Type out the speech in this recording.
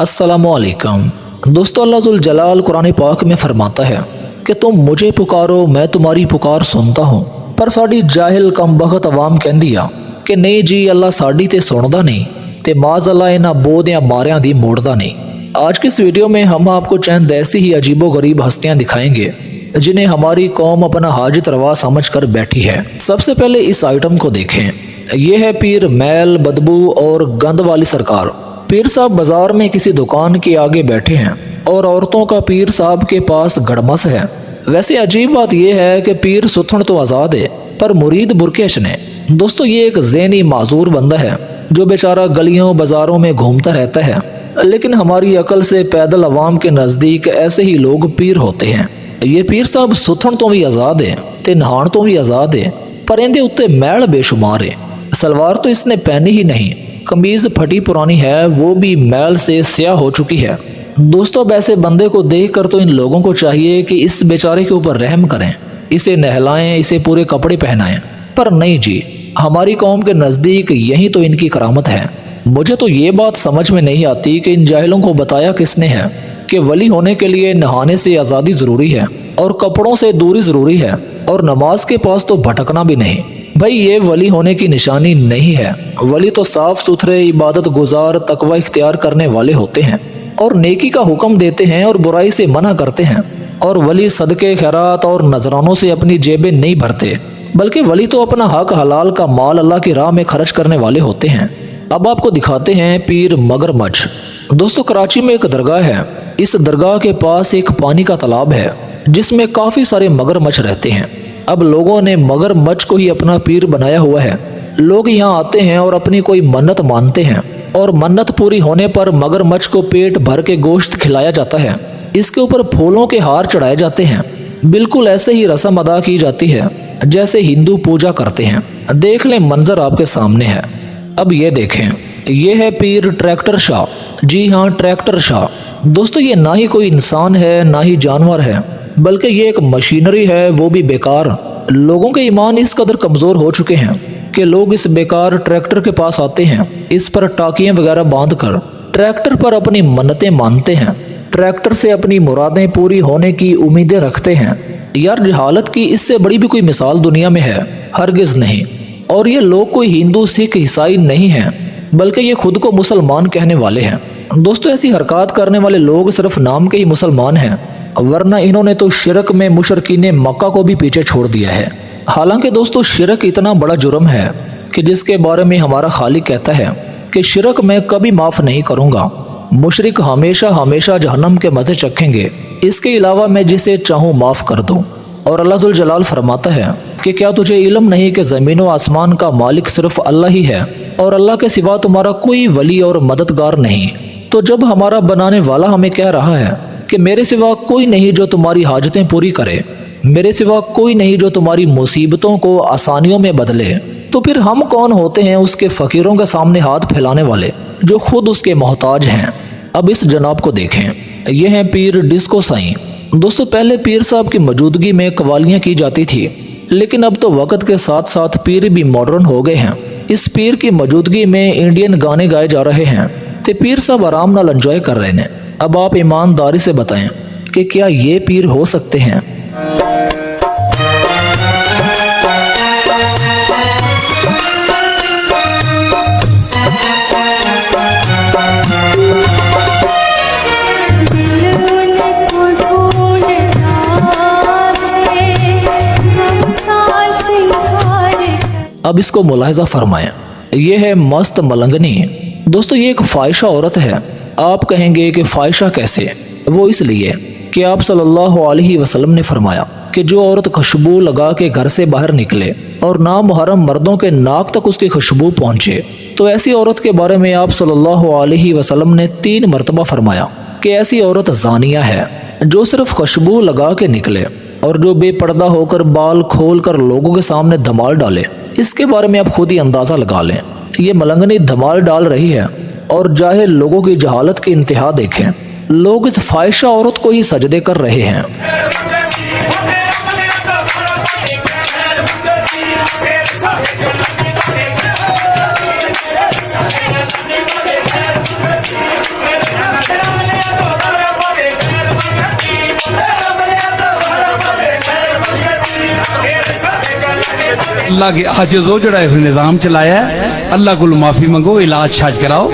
अस्सलामुअलैकुम। दोस्तों, अल्लाह जुल जलाल कुरान पाक में फरमाता है कि तुम मुझे पुकारो, मैं तुम्हारी पुकार सुनता हूँ। पर साड़ी जाहिल कमबख्त अवाम कहंदी आ कि नहीं जी, अल्लाह साड़ी ते सुनदा नहीं ते माज अल्लाह इन्हां बोधियां मारियां दी मोड़दा नहीं। आज की इस वीडियो में हम आपको चंद ऐसी ही अजीबो गरीब हस्तियां दिखाएंगे जिन्हें हमारी कौम अपना हाजत रवा समझ कर बैठी है। सबसे पहले इस आइटम को देखें। यह है पीर मैल, बदबू और गंद वाली सरकार। पीर साहब बाजार में किसी दुकान के आगे बैठे हैं और औरतों का पीर साहब के पास गड़मस है। वैसे अजीब बात यह है कि पीर सुथन तो आज़ाद है पर मुरीद बुरकेश ने। दोस्तों, ये एक ज़हनी माजूर बंदा है जो बेचारा गलियों बाजारों में घूमता रहता है, लेकिन हमारी अकल से पैदल अवाम के नज़दीक ऐसे ही लोग पीर होते हैं। ये पीर साहब सुथन तो भी आज़ाद है ते नहाण तो भी आज़ाद है, पर इहदे उत्ते मैल बेशुमार है। सलवार तो इसने पहनी ही नहीं, कमीज फटी पुरानी है, वो भी मैल से स्याह हो चुकी है। दोस्तों, अब ऐसे बंदे को देखकर तो इन लोगों को चाहिए कि इस बेचारे के ऊपर रहम करें, इसे नहलाएं, इसे पूरे कपड़े पहनाएं। पर नहीं जी, हमारी कौम के नज़दीक यही तो इनकी करामत है। मुझे तो ये बात समझ में नहीं आती कि इन जाहिलों को बताया किसने है कि वली होने के लिए नहाने से आज़ादी ज़रूरी है और कपड़ों से दूरी ज़रूरी है और नमाज के पास तो भटकना भी नहीं। भाई, ये वली होने की निशानी नहीं है। वली तो साफ सुथरे, इबादत गुजार, तकवा इख्तियार करने वाले होते हैं और नेकी का हुक्म देते हैं और बुराई से मना करते हैं। और वली सदके, खैरात और नजरानों से अपनी जेबें नहीं भरते, बल्कि वली तो अपना हक हलाल का माल अल्लाह की राह में खर्च करने वाले होते हैं। अब आपको दिखाते हैं पीर मगरमच्छ। दोस्तों, कराची में एक दरगाह है। इस दरगाह के पास एक पानी का तालाब है जिसमें काफ़ी सारे मगरमच्छ रहते हैं। अब लोगों ने मगरमच्छ को ही अपना पीर बनाया हुआ है। लोग यहाँ आते हैं और अपनी कोई मन्नत मानते हैं और मन्नत पूरी होने पर मगरमच्छ को पेट भर के गोश्त खिलाया जाता है। इसके ऊपर फूलों के हार चढ़ाए जाते हैं। बिल्कुल ऐसे ही रस्म अदा की जाती है जैसे हिंदू पूजा करते हैं। देख लें, मंजर आपके सामने है। अब ये देखें, ये है पीर ट्रैक्टर शाह। जी हाँ, ट्रैक्टर शाह। दोस्तों, ये ना ही कोई इंसान है ना ही जानवर है, बल्कि ये एक मशीनरी है, वो भी बेकार। लोगों के ईमान इस कदर कमज़ोर हो चुके हैं कि लोग इस बेकार ट्रैक्टर के पास आते हैं, इस पर टाकियाँ वगैरह बांध कर ट्रैक्टर पर अपनी मन्नतें मानते हैं, ट्रैक्टर से अपनी मुरादें पूरी होने की उम्मीदें रखते हैं। यार, जहालत की इससे बड़ी भी कोई मिसाल दुनिया में है? हरगिज़ नहीं। और ये लोग कोई हिंदू, सिख, ईसाई नहीं हैं, बल्कि ये खुद को मुसलमान कहने वाले हैं। दोस्तों, ऐसी हरकत करने वाले लोग सिर्फ नाम के ही मुसलमान हैं, वरना इन्होंने तो शिरक में मुशरकीन मक्का को भी पीछे छोड़ दिया है। हालांकि दोस्तों, शिरक इतना बड़ा जुर्म है कि जिसके बारे में हमारा खालिक कहता है कि शिरक मैं कभी माफ़ नहीं करूँगा। मुशरिक हमेशा हमेशा जहन्नम के मज़े चखेंगे, इसके अलावा मैं जिसे चाहूँ माफ़ कर दूँ। और अल्लाह जुल जलाल फरमाता है कि क्या तुझे इल्म नहीं कि ज़मीन व आसमान का मालिक सिर्फ अल्लाह ही है और अल्लाह के सिवा तुम्हारा कोई वली और मददगार नहीं। तो जब हमारा बनाने वाला हमें कह रहा है कि मेरे सिवा कोई नहीं जो तुम्हारी हाजतें पूरी करे, मेरे सिवा कोई नहीं जो तुम्हारी मुसीबतों को आसानियों में बदले, तो फिर हम कौन होते हैं उसके फ़कीरों के सामने हाथ फैलाने वाले जो खुद उसके मोहताज हैं। अब इस जनाब को देखें, ये हैं पीर डिस्को साईं। दोस्तों, पहले पीर साहब की मौजूदगी में कवालियाँ की जाती थी, लेकिन अब तो वक्त के साथ साथ पीर भी मॉडर्न हो गए हैं। इस पीर की मौजूदगी में इंडियन गाने गाए जा रहे हैं तो पीर साहब आराम नाल एंजॉय कर रहे हैं। अब आप ईमानदारी से बताएं कि क्या ये पीर हो सकते हैं? अब इसको मुलाहिजा फरमाएं। ये है मस्त मलंगनी। दोस्तों, ये एक फाहिशा औरत है। आप कहेंगे कि फाहिशा कैसे? वो इसलिए कि आप सल्लल्लाहु अलैहि वसल्लम ने फरमाया कि जो औरत खुशबू लगा के घर से बाहर निकले और नामुहर्रम मर्दों के नाक तक उसकी खुशबू पहुंचे, तो ऐसी औरत के बारे में आप सल्लल्लाहु अलैहि वसल्लम ने 3 मरतबा फरमाया कि ऐसी औरत ज़ानिया है जो सिर्फ खुशबू लगा के निकले और जो बेपर्दा होकर बाल खोल कर लोगों के सामने धमाल डाले। इसके बारे में आप खुद ही अंदाज़ा लगा लें। ये मलंगनी धमाल डाल रही है और जाहिल लोगों की जहालत की इंतहा देखें। लोग इस फाहिशा औरत को ही सजदे कर रहे हैं। اللہ کے عاجز ہو جڑا اس نظام چلایا ہے اللہ کو معافی منگو علاج شاج کراؤ